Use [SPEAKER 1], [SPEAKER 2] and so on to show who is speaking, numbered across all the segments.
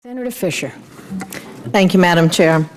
[SPEAKER 1] Senator Fischer.
[SPEAKER 2] Thank you, Madam Chair.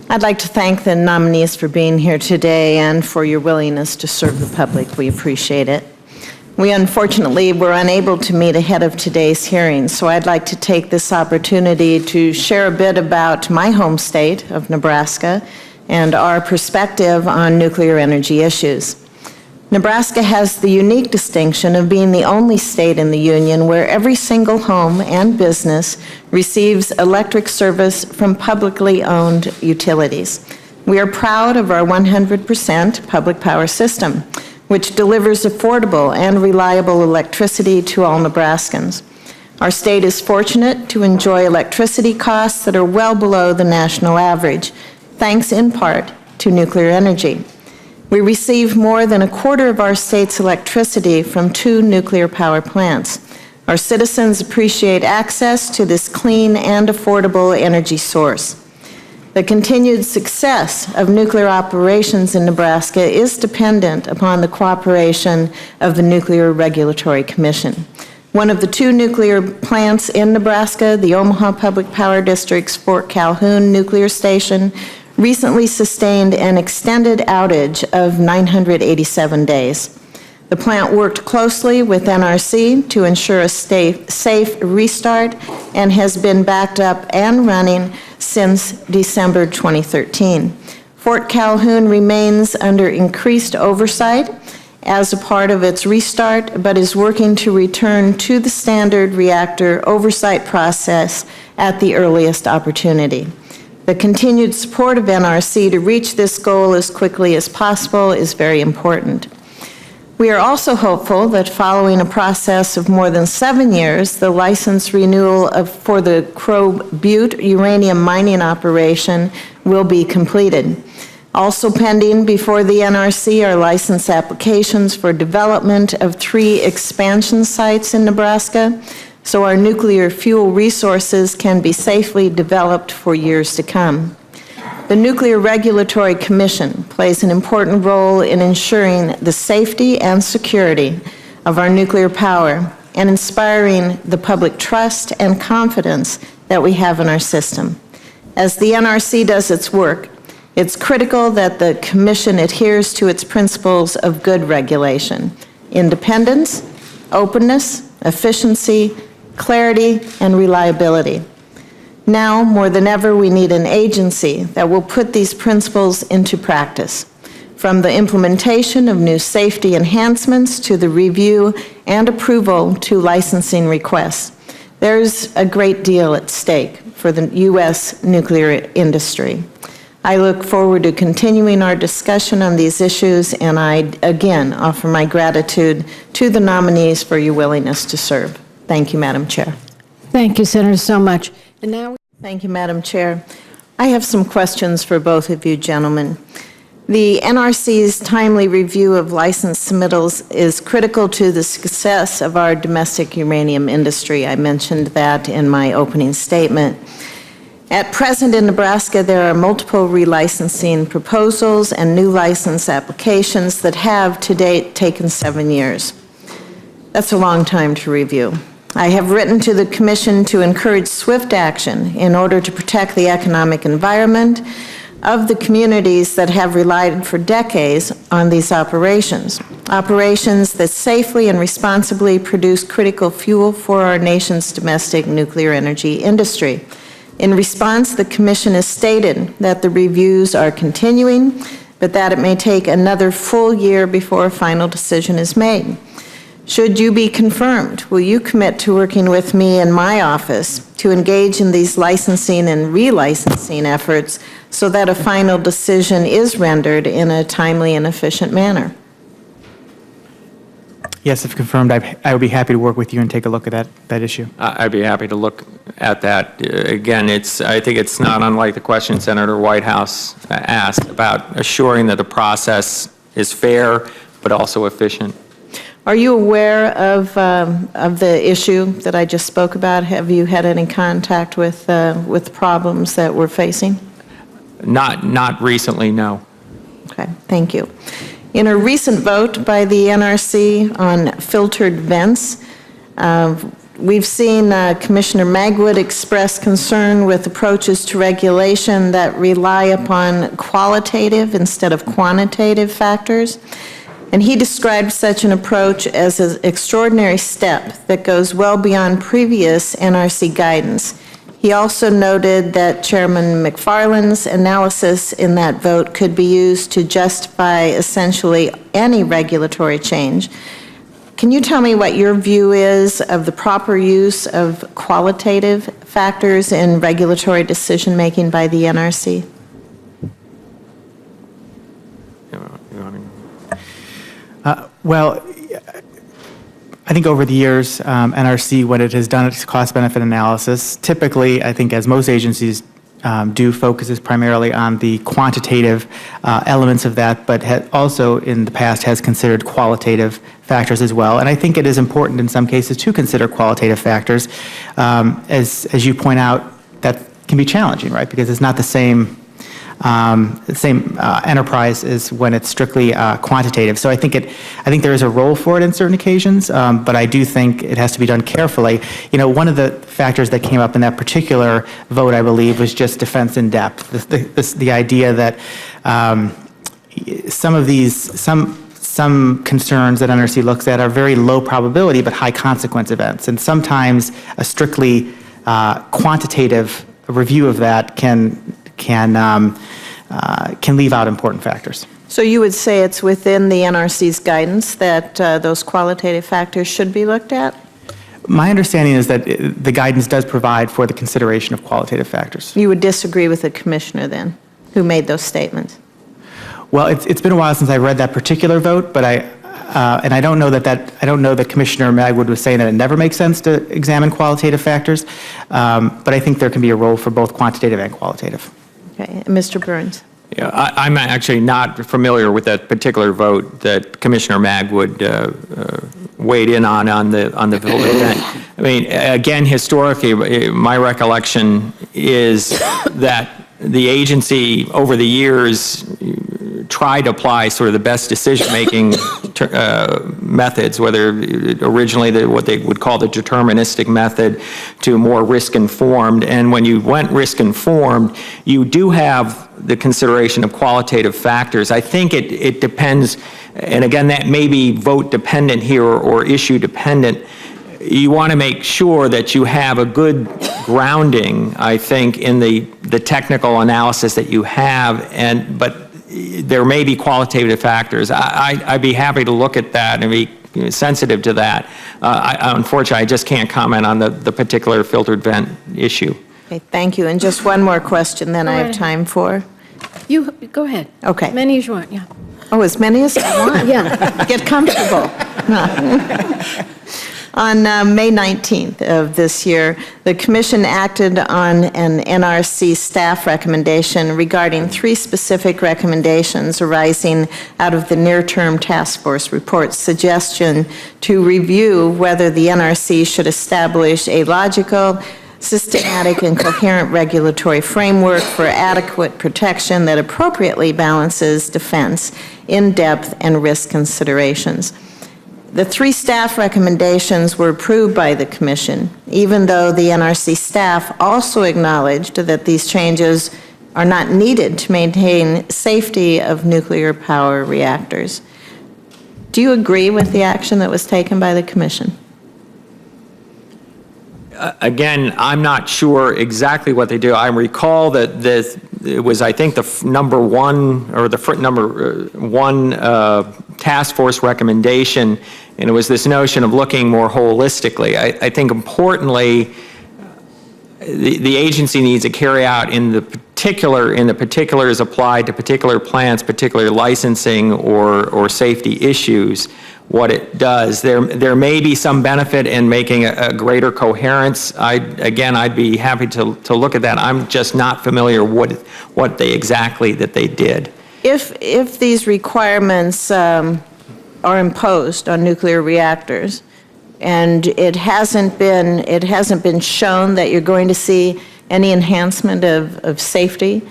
[SPEAKER 2] I'd like to thank the nominees for being here today and for your willingness to serve the public. We appreciate it. We unfortunately were unable to meet ahead of today's hearing, so I'd like to take this opportunity to share a bit about my home state of Nebraska and our perspective on nuclear energy issues. Nebraska has the unique distinction of being the only state in the Union where every single home and business receives electric service from publicly owned utilities. We are proud of our 100% public power system, which delivers affordable and reliable electricity to all Nebraskans. Our state is fortunate to enjoy electricity costs that are well below the national average, thanks in part to nuclear energy. We receive more than a quarter of our state's electricity from 2 nuclear power plants. Our citizens appreciate access to this clean and affordable energy source. The continued success of nuclear operations in Nebraska is dependent upon the cooperation of the Nuclear Regulatory Commission. One of the 2 nuclear plants in Nebraska, the Omaha Public Power District's Fort Calhoun Nuclear Station, recently sustained an extended outage of 987 days. The plant worked closely with NRC to ensure a safe restart and has been backed up and running since December 2013. Fort Calhoun remains under increased oversight as a part of its restart, but is working to return to the standard reactor oversight process at the earliest opportunity. The continued support of NRC to reach this goal as quickly as possible is very important. We are also hopeful that following a process of more than 7 years, the license renewal for the Crow Butte uranium mining operation will be completed. Also pending before the NRC are license applications for development of 3 expansion sites in Nebraska, so our nuclear fuel resources can be safely developed for years to come. The Nuclear Regulatory Commission plays an important role in ensuring the safety and security of our nuclear power and inspiring the public trust and confidence that we have in our system. As the NRC does its work, it's critical that the Commission adheres to its principles of good regulation: independence, openness, efficiency, clarity, and reliability. Now, more than ever, we need an agency that will put these principles into practice, from the implementation of new safety enhancements to the review and approval to licensing requests. There's a great deal at stake for the U.S. nuclear industry. I look forward to continuing our discussion on these issues, and I again offer my gratitude to the nominees for your willingness to serve. Thank you, Madam Chair.
[SPEAKER 1] Thank you, Senator, so much. And now,
[SPEAKER 2] thank you, Madam Chair. I have some questions for both of you gentlemen. The NRC's timely review of license submittals is critical to the success of our domestic uranium industry. I mentioned that in my opening statement. At present in Nebraska, there are multiple relicensing proposals and new license applications that have to date taken 7 years. That's a long time to review. I have written to the Commission to encourage swift action in order to protect the economic environment of the communities that have relied for decades on these operations that safely and responsibly produce critical fuel for our nation's domestic nuclear energy industry. In response, the Commission has stated that the reviews are continuing, but that it may take another full year before a final decision is made. Should you be confirmed, will you commit to working with me in my office to engage in these licensing and relicensing efforts so that a final decision is rendered in a timely and efficient manner?
[SPEAKER 3] Yes, if confirmed, I would be happy to work with you and take a look at that issue.
[SPEAKER 4] I'd be happy to look at that. Again, I think it's not unlike the question Senator Whitehouse asked about assuring that the process is fair but also efficient.
[SPEAKER 2] Are you aware of the issue that I just spoke about? Have you had any contact with problems that we're facing?
[SPEAKER 4] Not recently, no.
[SPEAKER 2] Okay, thank you. In a recent vote by the NRC on filtered vents, We've seen Commissioner Magwood express concern with approaches to regulation that rely upon qualitative instead of quantitative factors. And he described such an approach as an extraordinary step that goes well beyond previous NRC guidance. He also noted that Chairman McFarland's analysis in that vote could be used to justify essentially any regulatory change. Can you tell me what your view is of the proper use of qualitative factors in regulatory decision-making by the NRC?
[SPEAKER 3] Well, I think over the years, NRC, when it has done its cost-benefit analysis, typically, I think as most agencies do, focuses primarily on the quantitative elements of that, but also in the past has considered qualitative factors as well. And I think it is important in some cases to consider qualitative factors. As you point out, that can be challenging, right? Because it's not the same enterprise as when it's strictly quantitative. So I think there is a role for it in certain occasions, but I do think it has to be done carefully. You know, one of the factors that came up in that particular vote, I believe, was just defense in depth. The idea that some concerns that NRC looks at are very low probability but high consequence events, and sometimes a strictly quantitative review of that can leave out important factors.
[SPEAKER 2] So you would say it's within the NRC's guidance that those qualitative factors should be looked at?
[SPEAKER 3] My understanding is that the guidance does provide for the consideration of qualitative factors.
[SPEAKER 2] You would disagree with the commissioner then, who made those statements?
[SPEAKER 3] Well, it's been a while since I read that particular vote, but I don't know that Commissioner Magwood was saying that it never makes sense to examine qualitative factors, but I think there can be a role for both quantitative and qualitative.
[SPEAKER 2] Okay, Mr. Burns.
[SPEAKER 4] Yeah, I'm actually not familiar with that particular vote that Commissioner Magwood weighed in on the vote event. I mean, again, historically, my recollection is that the agency over the years tried to apply sort of the best decision-making methods, whether originally what they would call the deterministic method to more risk-informed. And when you went risk-informed, you do have the consideration of qualitative factors. I think it depends, and again, that may be vote-dependent here or issue-dependent. You want to make sure that you have a good grounding, I think, in the technical analysis that you have, but there may be qualitative factors. I'd be happy to look at that and be sensitive to that. Unfortunately, I just can't comment on the particular filtered vent issue.
[SPEAKER 2] Okay, thank you. And just one more question then I have time for.
[SPEAKER 1] You, go ahead.
[SPEAKER 2] Okay.
[SPEAKER 1] Many as you want, yeah.
[SPEAKER 2] Oh, as many as I want?
[SPEAKER 1] Yeah.
[SPEAKER 2] Get comfortable. On May 19th of this year, the Commission acted on an NRC staff recommendation regarding 3 specific recommendations arising out of the near-term task force report's suggestion to review whether the NRC should establish a logical, systematic, and coherent regulatory framework for adequate protection that appropriately balances defense, in-depth, and risk considerations. The 3 staff recommendations were approved by the Commission, even though the NRC staff also acknowledged that these changes are not needed to maintain safety of nuclear power reactors. Do you agree with the action that was taken by the Commission?
[SPEAKER 4] Again, I'm not sure exactly what they do. I recall that it was, I think, the number 1 or the number 1 task force recommendation, and it was this notion of looking more holistically. I think importantly, the agency needs to carry out in the particulars applied to particular plants, particular licensing or safety issues, what it does. There may be some benefit in making a greater coherence. I'd be happy to look at that. I'm just not familiar what they exactly that they did.
[SPEAKER 2] If these requirements are imposed on nuclear reactors, and it hasn't been shown that you're going to see any enhancement of safety,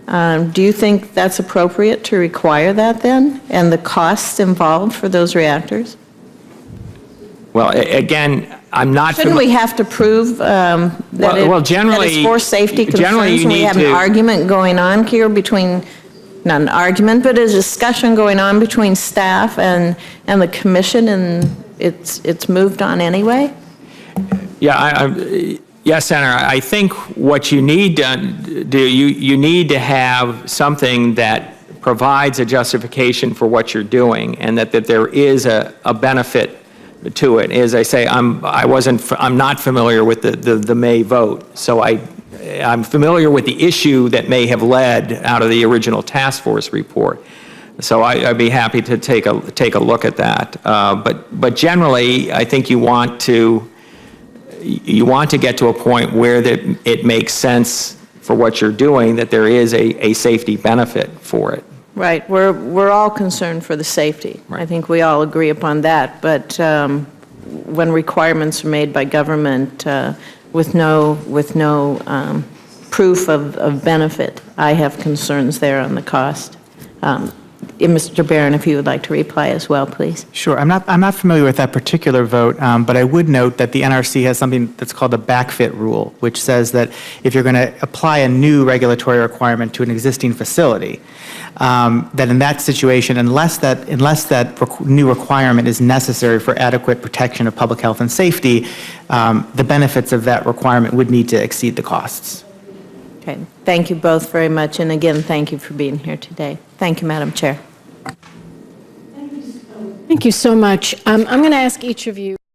[SPEAKER 2] do you think that's appropriate to require that then, and the costs involved for those reactors?
[SPEAKER 4] Well, again, I'm not.
[SPEAKER 2] Shouldn't we have to prove that
[SPEAKER 4] Well,
[SPEAKER 2] that
[SPEAKER 4] generally-
[SPEAKER 2] it's for safety
[SPEAKER 4] generally
[SPEAKER 2] concerns?
[SPEAKER 4] you
[SPEAKER 2] We
[SPEAKER 4] need
[SPEAKER 2] have an
[SPEAKER 4] to-
[SPEAKER 2] argument going on here between, not an argument, but a discussion going on between staff and the commission, and it's moved on anyway?
[SPEAKER 4] Yeah, yes, Senator, I think what you need to do, you need to have something that provides a justification for what you're doing, and that there is a benefit to it. As I say, I'm not familiar with the May vote, so I'm familiar with the issue that may have led out of the original task force report. So I'd be happy to take a look at that. But generally, I think you want to get to a point where it makes sense for what you're doing, that there is a safety benefit for it.
[SPEAKER 2] Right, we're all concerned for the safety.
[SPEAKER 4] Right.
[SPEAKER 2] I think we all agree upon that, but when requirements are made by government with no proof of benefit, I have concerns there on the cost. Mr. Barron, if you would like to reply as well, please.
[SPEAKER 3] Sure. I'm not familiar with that particular vote, but I would note that the NRC has something that's called the backfit rule, which says that if you're going to apply a new regulatory requirement to an existing facility, that in that situation, unless that new requirement is necessary for adequate protection of public health and safety, the benefits of that requirement would need to exceed the costs.
[SPEAKER 2] Okay, thank you both very much, and again, thank you for being here today. Thank you, Madam Chair.
[SPEAKER 1] Thank you so much. I'm going to ask each of you.